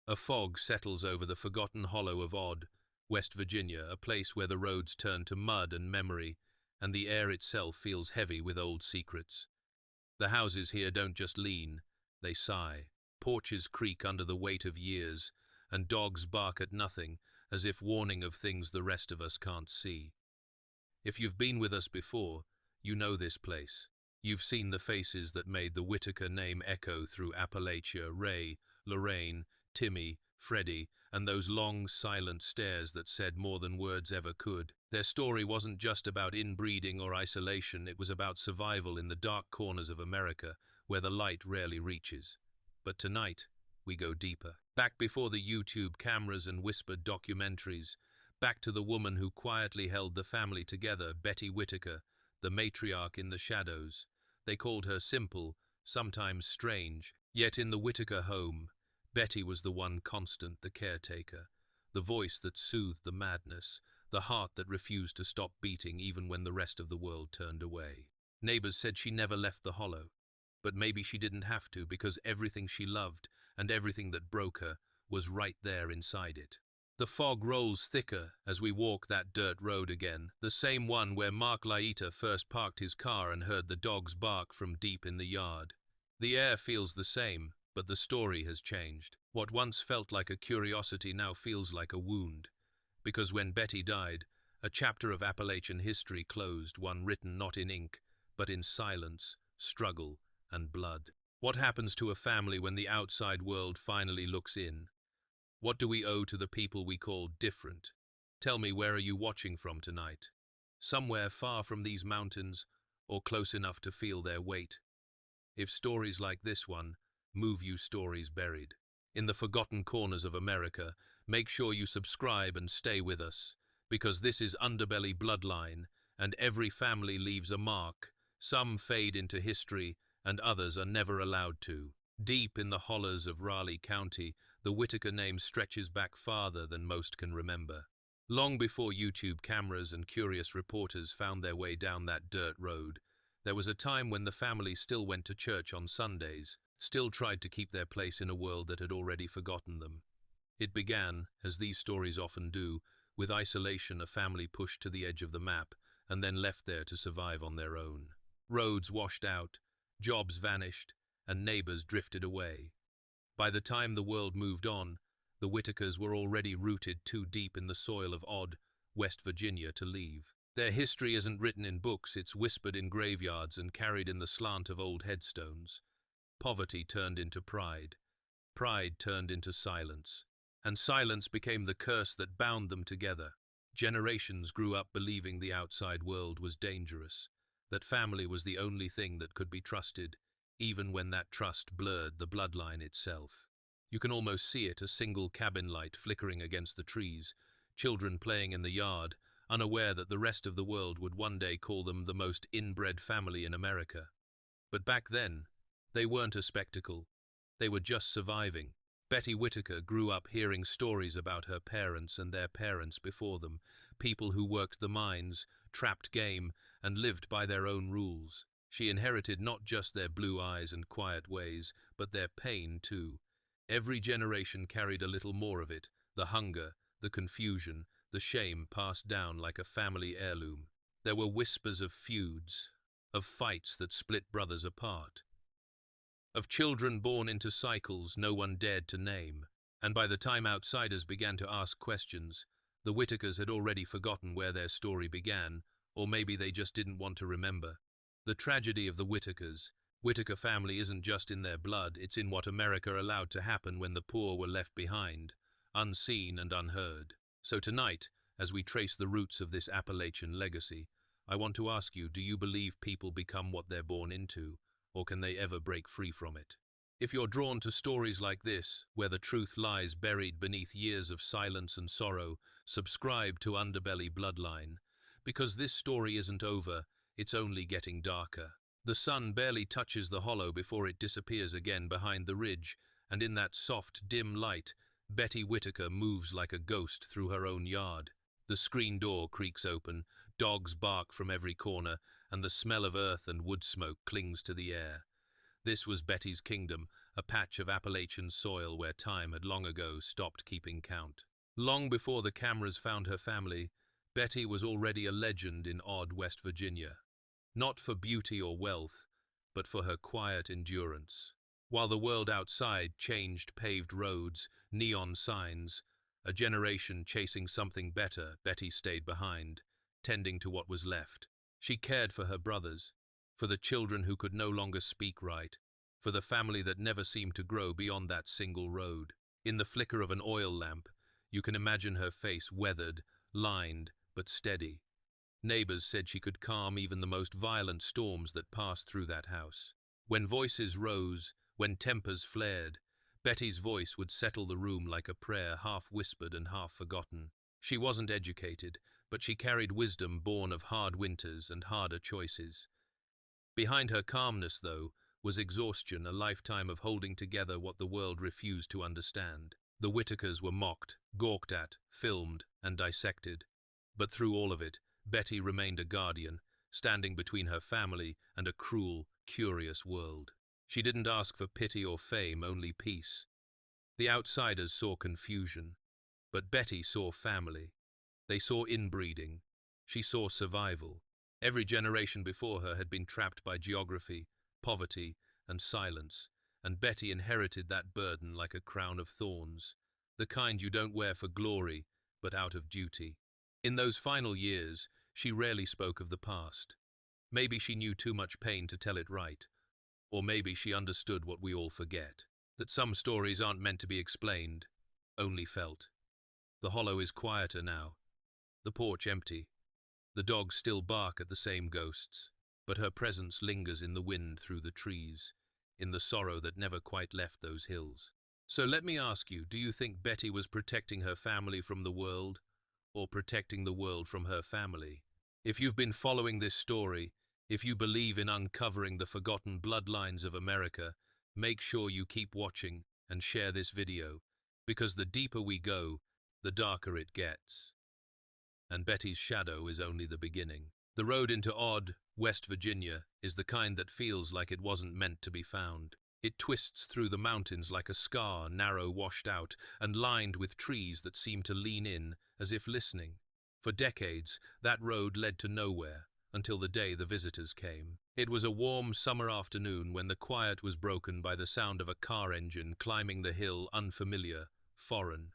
A fog settles over the forgotten hollow of Odd, West Virginia, a place where the roads turn to mud and memory, and the air itself feels heavy with old secrets. The houses here don't just lean, they sigh. Porches creak under the weight of years, and dogs bark at nothing, as if warning of things the rest of us can't see. If you've been with us before, you know this place. You've seen the faces that made the Whittaker name echo through Appalachia: Ray, Lorraine, Timmy, Freddie, and those long, silent stares that said more than words ever could. Their story wasn't just about inbreeding or isolation, it was about survival in the dark corners of America, where the light rarely reaches. But tonight, we go deeper. Back before the YouTube cameras and whispered documentaries, back to the woman who quietly held the family together, Betty Whittaker, the matriarch in the shadows. They called her simple, sometimes strange, yet in the Whittaker home, Betty was the one constant, the caretaker, the voice that soothed the madness, the heart that refused to stop beating even when the rest of the world turned away. Neighbors said she never left the hollow, but maybe she didn't have to, because everything she loved and everything that broke her was right there inside it. The fog rolls thicker as we walk that dirt road again, the same one where Mark Laita first parked his car and heard the dogs bark from deep in the yard. The air feels the same, but the story has changed. What once felt like a curiosity now feels like a wound. Because when Betty died, a chapter of Appalachian history closed, one written not in ink, but in silence, struggle, and blood. What happens to a family when the outside world finally looks in? What do we owe to the people we call different? Tell me, where are you watching from tonight? Somewhere far from these mountains, or close enough to feel their weight? If stories like this one move you, stories buried in the forgotten corners of America, make sure you subscribe and stay with us, because this is Underbelly Bloodline, and every family leaves a mark. Some fade into history, and others are never allowed to. Deep in the hollows of Raleigh County, the Whittaker name stretches back farther than most can remember. Long before YouTube cameras and curious reporters found their way down that dirt road, there was a time when the family still went to church on Sundays, still tried to keep their place in a world that had already forgotten them. It began, as these stories often do, with isolation, a family pushed to the edge of the map and then left there to survive on their own. Roads washed out, jobs vanished, and neighbors drifted away. By the time the world moved on, the Whittakers were already rooted too deep in the soil of Odd, West Virginia to leave. Their history isn't written in books, it's whispered in graveyards and carried in the slant of old headstones. Poverty turned into pride. Pride turned into silence. And silence became the curse that bound them together. Generations grew up believing the outside world was dangerous, that family was the only thing that could be trusted, even when that trust blurred the bloodline itself. You can almost see it, a single cabin light flickering against the trees, children playing in the yard, unaware that the rest of the world would one day call them the most inbred family in America. But back then, they weren't a spectacle. They were just surviving. Betty Whittaker grew up hearing stories about her parents and their parents before them, people who worked the mines, trapped game, and lived by their own rules. She inherited not just their blue eyes and quiet ways, but their pain too. Every generation carried a little more of it, the hunger, the confusion, the shame passed down like a family heirloom. There were whispers of feuds, of fights that split brothers apart, of children born into cycles no one dared to name. And by the time outsiders began to ask questions, the Whittakers had already forgotten where their story began, or maybe they just didn't want to remember. The tragedy of the Whittaker family isn't just in their blood, it's in what America allowed to happen when the poor were left behind, unseen and unheard. So tonight, as we trace the roots of this Appalachian legacy, I want to ask you, do you believe people become what they're born into, or can they ever break free from it? If you're drawn to stories like this, where the truth lies buried beneath years of silence and sorrow, subscribe to Underbelly Bloodline, because this story isn't over, it's only getting darker. The sun barely touches the hollow before it disappears again behind the ridge, and in that soft, dim light, Betty Whittaker moves like a ghost through her own yard. The screen door creaks open, dogs bark from every corner, and the smell of earth and wood smoke clings to the air. This was Betty's kingdom, a patch of Appalachian soil where time had long ago stopped keeping count. Long before the cameras found her family, Betty was already a legend in odd West Virginia, not for beauty or wealth, but for her quiet endurance. While the world outside changed paved roads, neon signs, a generation chasing something better, Betty stayed behind, tending to what was left. She cared for her brothers, for the children who could no longer speak right, for the family that never seemed to grow beyond that single road. In the flicker of an oil lamp, you can imagine her face weathered, lined, but steady. Neighbors said she could calm even the most violent storms that passed through that house. When voices rose, when tempers flared, Betty's voice would settle the room like a prayer, half whispered and half forgotten. She wasn't educated, but she carried wisdom born of hard winters and harder choices. Behind her calmness, though, was exhaustion, a lifetime of holding together what the world refused to understand. The Whittakers were mocked, gawked at, filmed, and dissected. But through all of it, Betty remained a guardian, standing between her family and a cruel, curious world. She didn't ask for pity or fame, only peace. The outsiders saw confusion, but Betty saw family. They saw inbreeding. She saw survival. Every generation before her had been trapped by geography, poverty, and silence, and Betty inherited that burden like a crown of thorns, the kind you don't wear for glory, but out of duty. In those final years, she rarely spoke of the past. Maybe she knew too much pain to tell it right, or maybe she understood what we all forget, that some stories aren't meant to be explained, only felt. The hollow is quieter now, the porch empty. The dogs still bark at the same ghosts, but her presence lingers in the wind through the trees, in the sorrow that never quite left those hills. So let me ask you, do you think Betty was protecting her family from the world, or protecting the world from her family? If you've been following this story, if you believe in uncovering the forgotten bloodlines of America, make sure you keep watching and share this video, because the deeper we go, the darker it gets. And Betty's shadow is only the beginning. The road into odd West Virginia is the kind that feels like it wasn't meant to be found. It twists through the mountains like a scar, narrow, washed out, and lined with trees that seem to lean in, as if listening. For decades, that road led to nowhere, until the day the visitors came. It was a warm summer afternoon when the quiet was broken by the sound of a car engine climbing the hill, unfamiliar, foreign.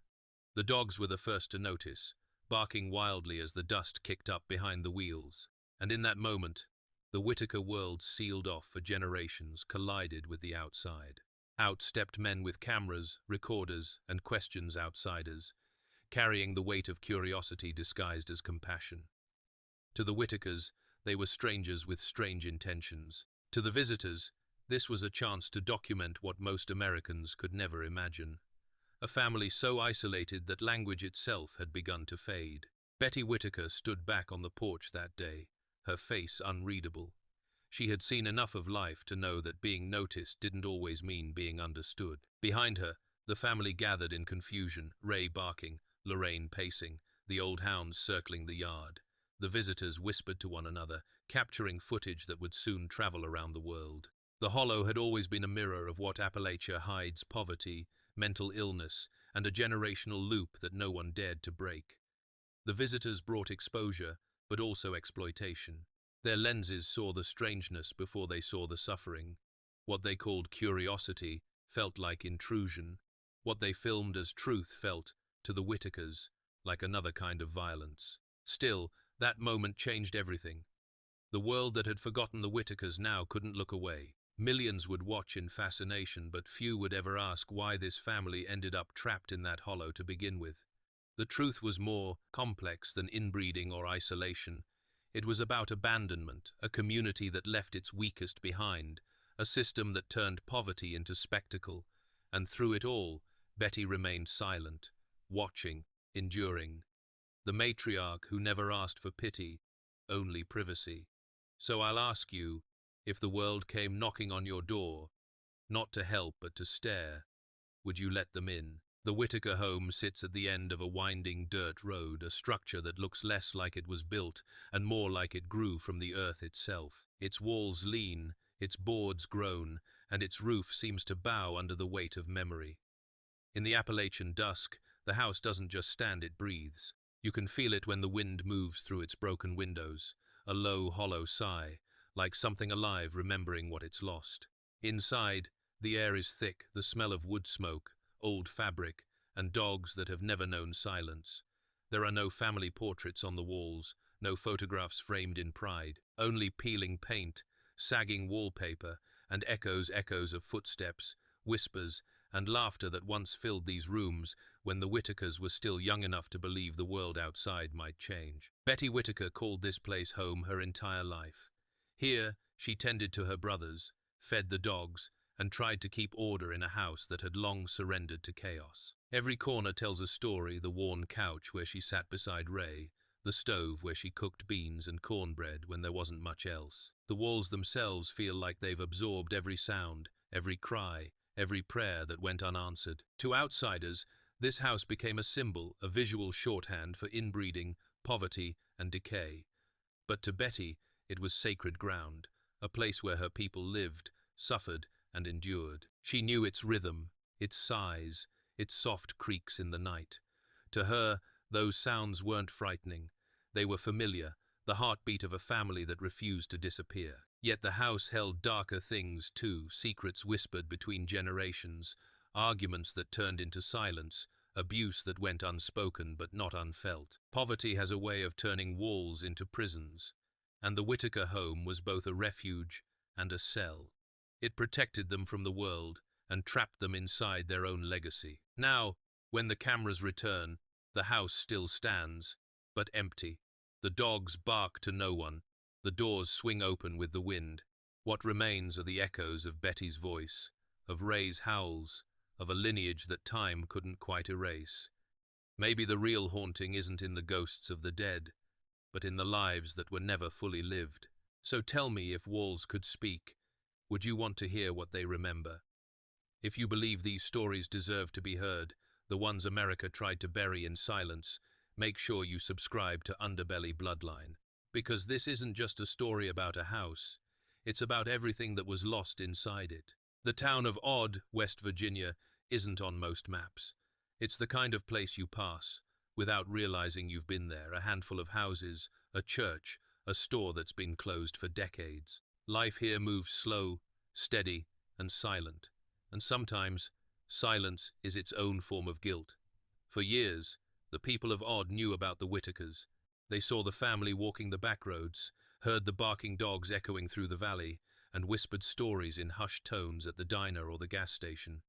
The dogs were the first to notice, barking wildly as the dust kicked up behind the wheels. And in that moment, the Whittaker world sealed off for generations, collided with the outside. Out stepped men with cameras, recorders, and questions outsiders, carrying the weight of curiosity disguised as compassion. To the Whittakers, they were strangers with strange intentions. To the visitors, this was a chance to document what most Americans could never imagine. A family so isolated that language itself had begun to fade. Betty Whittaker stood back on the porch that day, her face unreadable. She had seen enough of life to know that being noticed didn't always mean being understood. Behind her, the family gathered in confusion, Ray barking, Lorraine pacing, the old hounds circling the yard. The visitors whispered to one another, capturing footage that would soon travel around the world. The hollow had always been a mirror of what Appalachia hides: poverty, mental illness, and a generational loop that no one dared to break. The visitors brought exposure, but also exploitation. Their lenses saw the strangeness before they saw the suffering. What they called curiosity felt like intrusion. What they filmed as truth felt, to the Whittakers, like another kind of violence. Still, that moment changed everything. The world that had forgotten the Whittakers now couldn't look away. Millions would watch in fascination, but few would ever ask why this family ended up trapped in that hollow to begin with. The truth was more complex than inbreeding or isolation. It was about abandonment, a community that left its weakest behind, a system that turned poverty into spectacle. And through it all, Betty remained silent, watching, enduring. The matriarch who never asked for pity, only privacy. So I'll ask you, if the world came knocking on your door, not to help but to stare, would you let them in? The Whittaker home sits at the end of a winding dirt road, a structure that looks less like it was built and more like it grew from the earth itself. Its walls lean, its boards grown, and its roof seems to bow under the weight of memory. In the Appalachian dusk, the house doesn't just stand, it breathes. You can feel it when the wind moves through its broken windows, a low, hollow sigh, like something alive remembering what it's lost. Inside, the air is thick, the smell of wood smoke, old fabric, and dogs that have never known silence. There are no family portraits on the walls, no photographs framed in pride, only peeling paint, sagging wallpaper, and echoes of footsteps, whispers, and laughter that once filled these rooms when the Whittakers were still young enough to believe the world outside might change. Betty Whittaker called this place home her entire life. Here, she tended to her brothers, fed the dogs, and tried to keep order in a house that had long surrendered to chaos. Every corner tells a story: the worn couch where she sat beside Ray, the stove where she cooked beans and cornbread when there wasn't much else. The walls themselves feel like they've absorbed every sound, every cry, every prayer that went unanswered. To outsiders, this house became a symbol, a visual shorthand for inbreeding, poverty, and decay. But to Betty, it was sacred ground, a place where her people lived, suffered, and endured. She knew its rhythm, its sighs, its soft creaks in the night. To her, those sounds weren't frightening. They were familiar, the heartbeat of a family that refused to disappear. Yet the house held darker things too, secrets whispered between generations, arguments that turned into silence, abuse that went unspoken but not unfelt. Poverty has a way of turning walls into prisons, and the Whittaker home was both a refuge and a cell. It protected them from the world and trapped them inside their own legacy. Now, when the cameras return, the house still stands, but empty. The dogs bark to no one. The doors swing open with the wind. What remains are the echoes of Betty's voice, of Ray's howls, of a lineage that time couldn't quite erase. Maybe the real haunting isn't in the ghosts of the dead, but in the lives that were never fully lived. So tell me, if walls could speak, would you want to hear what they remember? If you believe these stories deserve to be heard, the ones America tried to bury in silence, make sure you subscribe to Underbelly Bloodline. Because this isn't just a story about a house, it's about everything that was lost inside it. The town of Odd, West Virginia, isn't on most maps. It's the kind of place you pass, without realizing you've been there. A handful of houses, a church, a store that's been closed for decades. Life here moves slow, steady, and silent. And sometimes, silence is its own form of guilt. For years, the people of Odd knew about the Whittakers. They saw the family walking the back roads, heard the barking dogs echoing through the valley, and whispered stories in hushed tones at the diner or the gas station.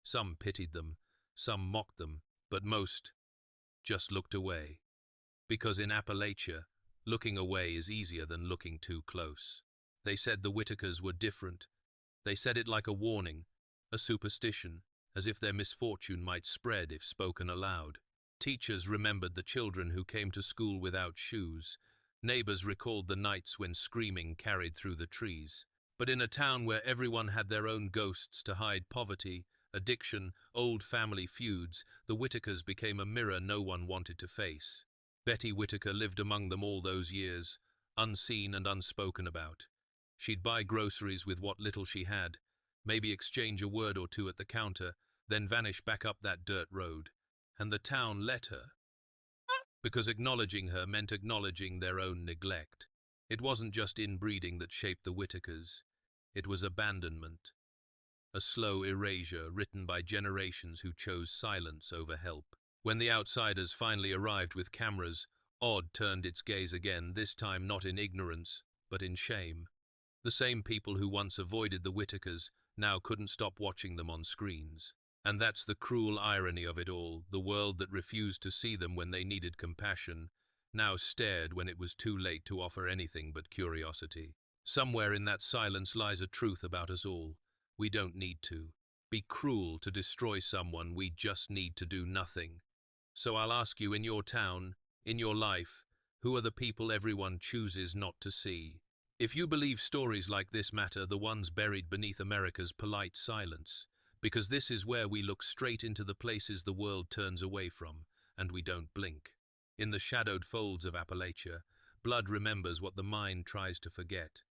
Some pitied them, some mocked them, but most just looked away. Because in Appalachia, looking away is easier than looking too close. They said the Whittakers were different. They said it like a warning, a superstition, as if their misfortune might spread if spoken aloud. Teachers remembered the children who came to school without shoes. Neighbors recalled the nights when screaming carried through the trees. But in a town where everyone had their own ghosts to hide poverty, addiction, old family feuds, the Whittakers became a mirror no one wanted to face. Betty Whittaker lived among them all those years, unseen and unspoken about. She'd buy groceries with what little she had, maybe exchange a word or two at the counter, then vanish back up that dirt road. And the town let her, because acknowledging her meant acknowledging their own neglect. It wasn't just inbreeding that shaped the Whittakers. It was abandonment, a slow erasure written by generations who chose silence over help. When the outsiders finally arrived with cameras, Odd turned its gaze again, this time not in ignorance, but in shame. The same people who once avoided the Whittakers now couldn't stop watching them on screens. And that's the cruel irony of it all. The world that refused to see them when they needed compassion now stared when it was too late to offer anything but curiosity. Somewhere in that silence lies a truth about us all. We don't need to be cruel to destroy someone, we just need to do nothing. So I'll ask you, in your town, in your life, who are the people everyone chooses not to see? If you believe stories like this matter, the ones buried beneath America's polite silence, because this is where we look straight into the places the world turns away from, and we don't blink. In the shadowed folds of Appalachia, blood remembers what the mind tries to forget.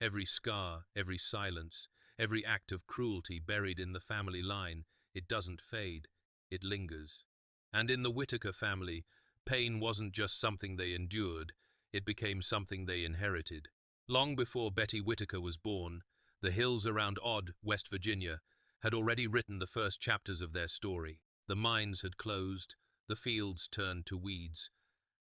Every scar, every silence, Every act of cruelty buried in the family line, it doesn't fade, it lingers. And in the Whittaker family, pain wasn't just something they endured, it became something they inherited. Long before Betty Whittaker was born, the hills around Odd, West Virginia, had already written the first chapters of their story. The mines had closed, the fields turned to weeds,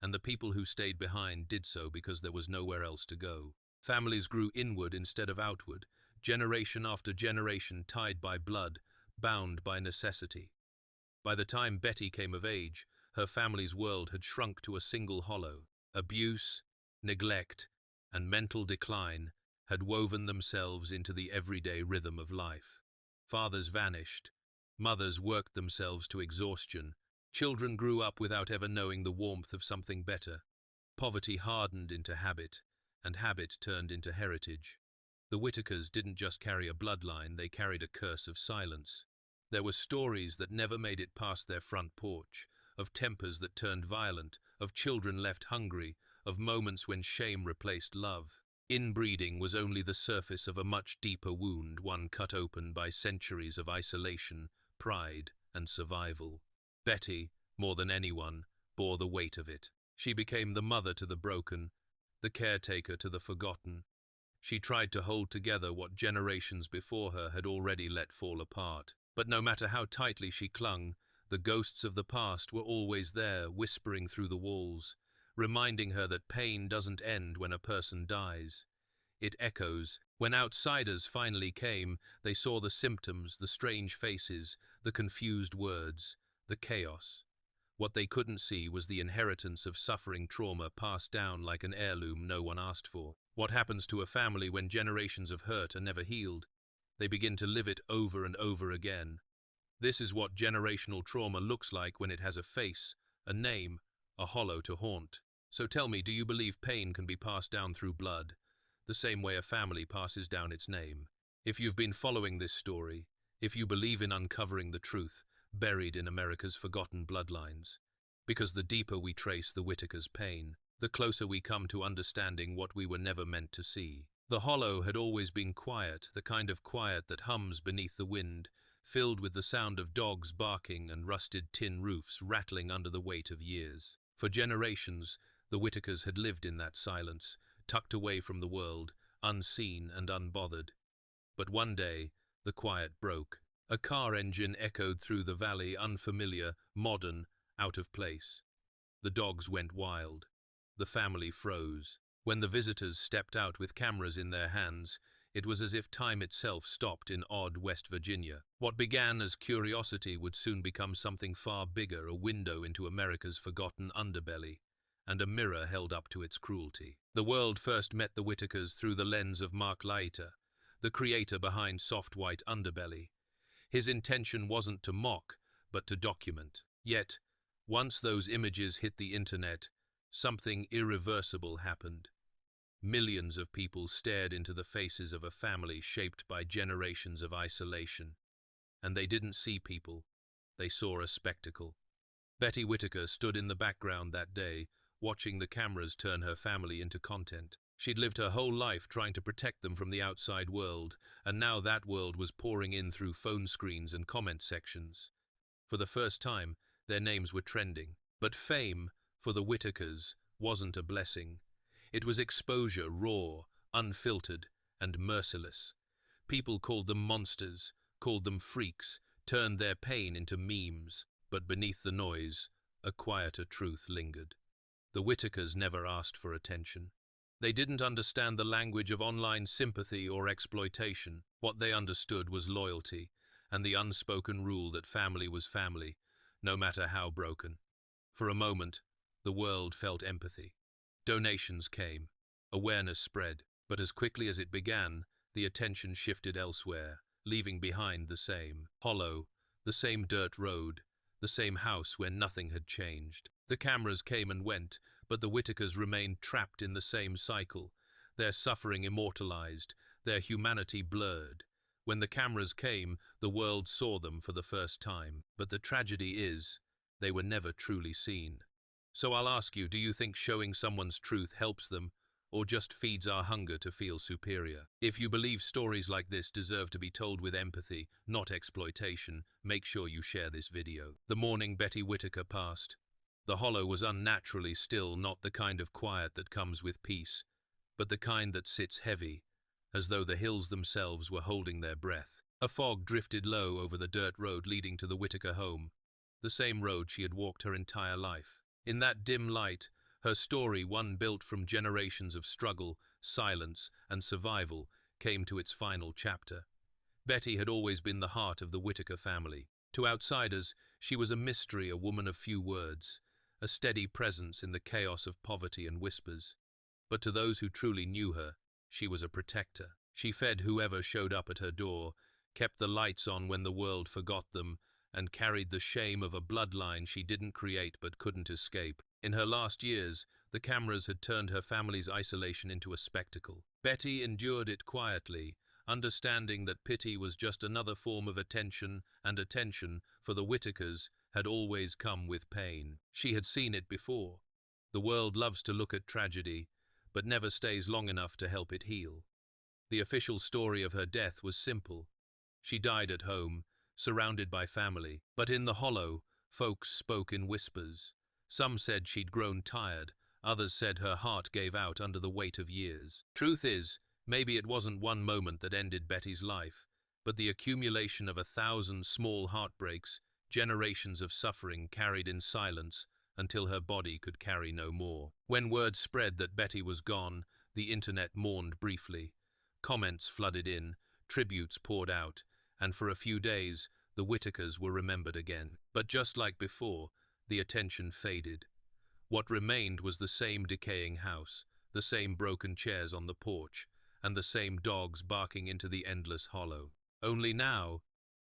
and the people who stayed behind did so because there was nowhere else to go. Families grew inward instead of outward, generation after generation tied by blood, bound by necessity. By the time Betty came of age, her family's world had shrunk to a single hollow. Abuse, neglect, and mental decline had woven themselves into the everyday rhythm of life. Fathers vanished, mothers worked themselves to exhaustion, children grew up without ever knowing the warmth of something better. Poverty hardened into habit, and habit turned into heritage. The Whittakers didn't just carry a bloodline, they carried a curse of silence. There were stories that never made it past their front porch, of tempers that turned violent, of children left hungry, of moments when shame replaced love. Inbreeding was only the surface of a much deeper wound, one cut open by centuries of isolation, pride, and survival. Betty, more than anyone, bore the weight of it. She became the mother to the broken, the caretaker to the forgotten. She tried to hold together what generations before her had already let fall apart. But no matter how tightly she clung, the ghosts of the past were always there, whispering through the walls, reminding her that pain doesn't end when a person dies. It echoes. When outsiders finally came, they saw the symptoms, the strange faces, the confused words, the chaos. What they couldn't see was the inheritance of suffering trauma passed down like an heirloom no one asked for. What happens to a family when generations of hurt are never healed? They begin to live it over and over again. This is what generational trauma looks like when it has a face, a name, a hollow to haunt. So tell me, do you believe pain can be passed down through blood, the same way a family passes down its name? If you've been following this story, if you believe in uncovering the truth buried in America's forgotten bloodlines, because the deeper we trace the Whittakers' pain, the closer we come to understanding what we were never meant to see. The hollow had always been quiet, the kind of quiet that hums beneath the wind, filled with the sound of dogs barking and rusted tin roofs rattling under the weight of years. For generations, the Whittakers had lived in that silence, tucked away from the world, unseen and unbothered. But one day, the quiet broke. A car engine echoed through the valley, unfamiliar, modern, out of place. The dogs went wild. The family froze. When the visitors stepped out with cameras in their hands, it was as if time itself stopped in Odd, West Virginia. What began as curiosity would soon become something far bigger, a window into America's forgotten underbelly, and a mirror held up to its cruelty. The world first met the Whittakers through the lens of Matriarch, the creator behind Soft White Underbelly. His intention wasn't to mock, but to document. Yet, once those images hit the internet, something irreversible happened. Millions of people stared into the faces of a family shaped by generations of isolation. And they didn't see people, they saw a spectacle. Betty Whittaker stood in the background that day, watching the cameras turn her family into content. She'd lived her whole life trying to protect them from the outside world, and now that world was pouring in through phone screens and comment sections. For the first time, their names were trending. But fame, for the Whittakers, wasn't a blessing. It was exposure, raw, unfiltered, and merciless. People called them monsters, called them freaks, turned their pain into memes. But beneath the noise, a quieter truth lingered. The Whittakers never asked for attention. They didn't understand the language of online sympathy or exploitation. What they understood was loyalty, and the unspoken rule that family was family, no matter how broken. For a moment, the world felt empathy. Donations came, awareness spread, but as quickly as it began, the attention shifted elsewhere, leaving behind the same hollow, the same dirt road, the same house where nothing had changed. The cameras came and went, but the Whittakers remained trapped in the same cycle, their suffering immortalized, their humanity blurred. When the cameras came, the world saw them for the first time. But the tragedy is, they were never truly seen. So I'll ask you, do you think showing someone's truth helps them, or just feeds our hunger to feel superior. If you believe stories like this deserve to be told with empathy, not exploitation, make sure you share this video. The morning Betty Whittaker passed. The hollow was unnaturally still, not the kind of quiet that comes with peace, but the kind that sits heavy, as though the hills themselves were holding their breath. A fog drifted low over the dirt road leading to the Whittaker home, the same road she had walked her entire life. In that dim light, her story, one built from generations of struggle, silence, and survival, came to its final chapter. Betty had always been the heart of the Whittaker family. To outsiders, she was a mystery, a woman of few words, a steady presence in the chaos of poverty and whispers. But to those who truly knew her, she was a protector. She fed whoever showed up at her door, kept the lights on when the world forgot them, and carried the shame of a bloodline she didn't create but couldn't escape. In her last years, the cameras had turned her family's isolation into a spectacle. Betty endured it quietly, understanding that pity was just another form of attention, and attention, for the Whittakers, had always come with pain. She had seen it before. The world loves to look at tragedy, but never stays long enough to help it heal. The official story of her death was simple. She died at home, surrounded by family, but in the hollow, folks spoke in whispers. Some said she'd grown tired, others said her heart gave out under the weight of years. Truth is, maybe it wasn't one moment that ended Betty's life, but the accumulation of 1,000 small heartbreaks, generations of suffering carried in silence until her body could carry no more. When word spread that Betty was gone, the internet mourned briefly. Comments flooded in, tributes poured out, and for a few days, the Whittakers were remembered again. But just like before, the attention faded. What remained was the same decaying house, the same broken chairs on the porch, and the same dogs barking into the endless hollow. Only now,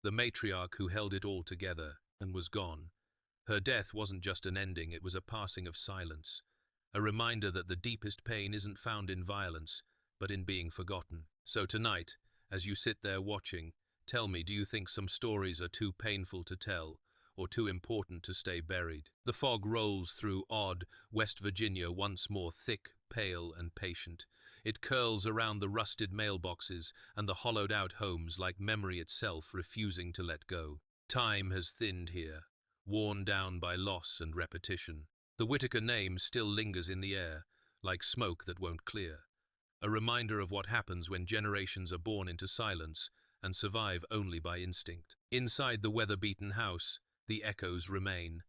the matriarch who held it all together and was gone. Her death wasn't just an ending, it was a passing of silence, a reminder that the deepest pain isn't found in violence, but in being forgotten. So tonight, as you sit there watching, tell me, do you think some stories are too painful to tell, or too important to stay buried? The fog rolls through odd West Virginia, once more thick, pale, and patient. It curls around the rusted mailboxes and the hollowed-out homes like memory itself refusing to let go. Time has thinned here, worn down by loss and repetition. The Whittaker name still lingers in the air, like smoke that won't clear, a reminder of what happens when generations are born into silence and survive only by instinct. Inside the weather-beaten house, the echoes remain.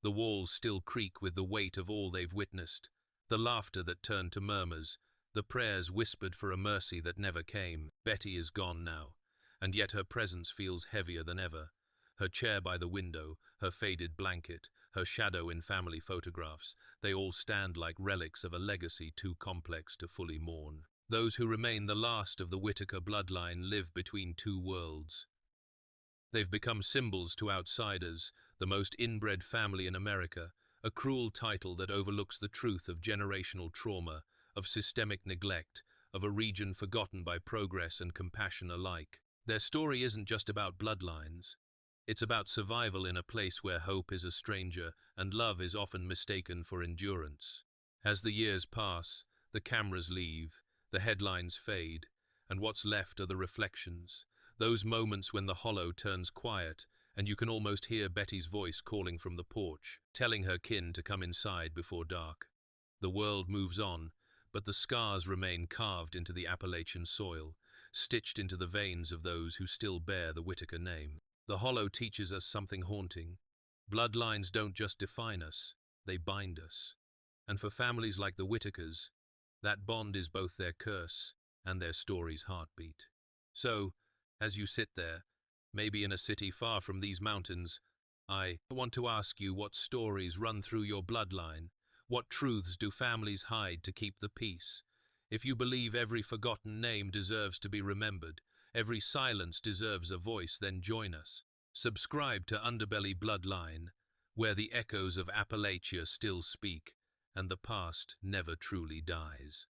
The walls still creak with the weight of all they've witnessed, the laughter that turned to murmurs, the prayers whispered for a mercy that never came. Betty is gone now, and yet her presence feels heavier than ever. Her chair by the window, her faded blanket, her shadow in family photographs, they all stand like relics of a legacy too complex to fully mourn. Those who remain the last of the Whittaker bloodline live between two worlds. They've become symbols to outsiders, the most inbred family in America, a cruel title that overlooks the truth of generational trauma, of systemic neglect, of a region forgotten by progress and compassion alike. Their story isn't just about bloodlines. It's about survival in a place where hope is a stranger and love is often mistaken for endurance. As the years pass, the cameras leave, the headlines fade, and what's left are the reflections, those moments when the hollow turns quiet and you can almost hear Betty's voice calling from the porch, telling her kin to come inside before dark. The world moves on, but the scars remain carved into the Appalachian soil, stitched into the veins of those who still bear the Whittaker name. The hollow teaches us something haunting. Bloodlines don't just define us, they bind us. And for families like the Whittakers, that bond is both their curse and their story's heartbeat. So, as you sit there, maybe in a city far from these mountains, I want to ask you, what stories run through your bloodline? What truths do families hide to keep the peace? If you believe every forgotten name deserves to be remembered, every silence deserves a voice, then join us. Subscribe to Underbelly Bloodline, where the echoes of Appalachia still speak, and the past never truly dies.